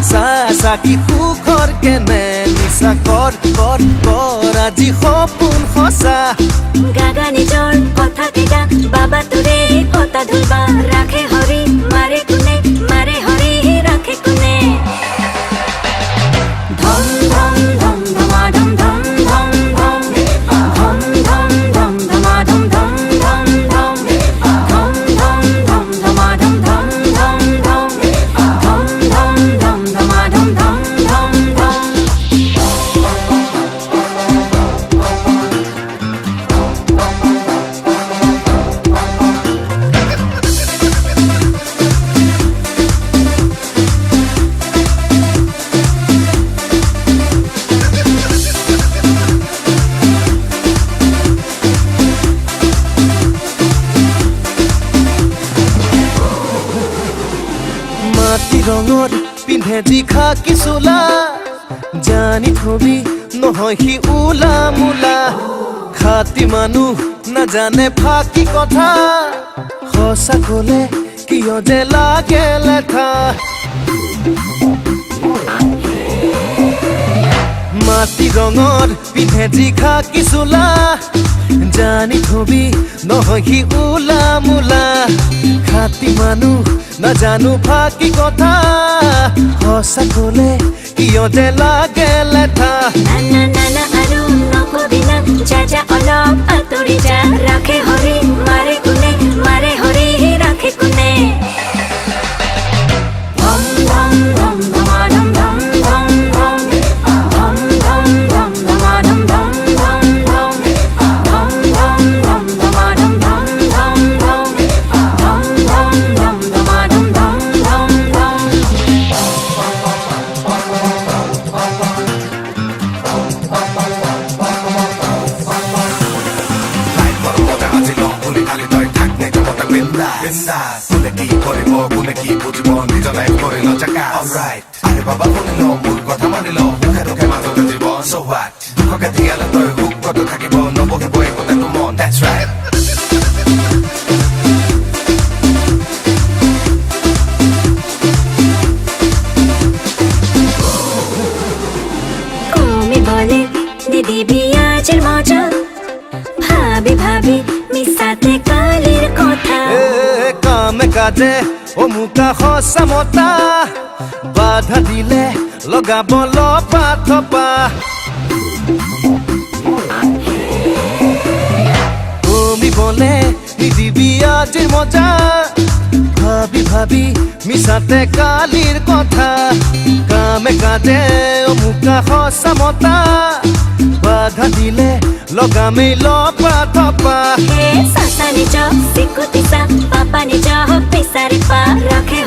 চাকি সুখৰ কেনে নিচা কৰ আজি সপোন সঁচা গাগা নিজৰ কথা কেইটা বাবা তোৰে কথা ধুবা ৰাখে হৰি মাৰে কোনে মাৰে হৰি ৰাখে কোনে ধম ধম ধম ধমা ধম ধম ধম ধম ধম ধম ধম ধমা ধম ধম ধম ধম ধম ধম ধম ধমা ধম ধম ধম ধম ধম ধম ধম ধমা ধম ধম ধম ধম মাটি ৰঙত পিন্ধে যি খাকি চোলা জানি থবি নহয় সি উলা মোলা খাতি মানুহ নাজানে ফাকি কথা সঁচা কলে কিয় যে লাগে লেঠা মাটি ৰঙত পিন্ধে যি খাকি চোলা জানি থবি নহয় সি উলা মোলা খাতি মানুহ নাজানো ফাকি কথা সঁচা কলে কিয় যে লাগে লেঠা নানা নানা আৰু নকবি না যা অলপ আঁতৰি যা ৰাখে হৰি মাৰে কোনে মাৰে হৰি ৰাখে কোনে ধম ধম ধম ধমা ধম ধম ধম ধম ধম ধম ধম ধমা ধম ধম ধম ধম ধম ধম ধম ধমা ধম ধম ধম ধম ধম ধম ধম ধমা ধম ধম ধম ধম কোনে কি কৰিব কোনে কি বুজিব নিজৰ লাইফ কৰি নজাকা অলৰাইট আৰে বাবা শুনি ল মোৰ কথা মানি ল সুখে দুখে মাজতে জীৱন so what দুখকে ধিয়ালে তই সুখ কত থাকিব নবহিব একোটা তো মন that's right কমি বলে দিদি আজের মজা ভাবি ভাবি মিশাতে কালের কথা কামে কাজে অমুকা সঁচা মতা বাধা দিলে লগাব লপা থপা কমিবলে নিদিবি আজিৰ মজা ভাবি ভাবি মিছাতে কালিৰ কথা কামে কাজে অমুকা সঁচা মতা বাধা দিলে লগামেই লপা থপা সাসা নিজ সিকুতিসা পাপা নিজ পেসারে পা রাখে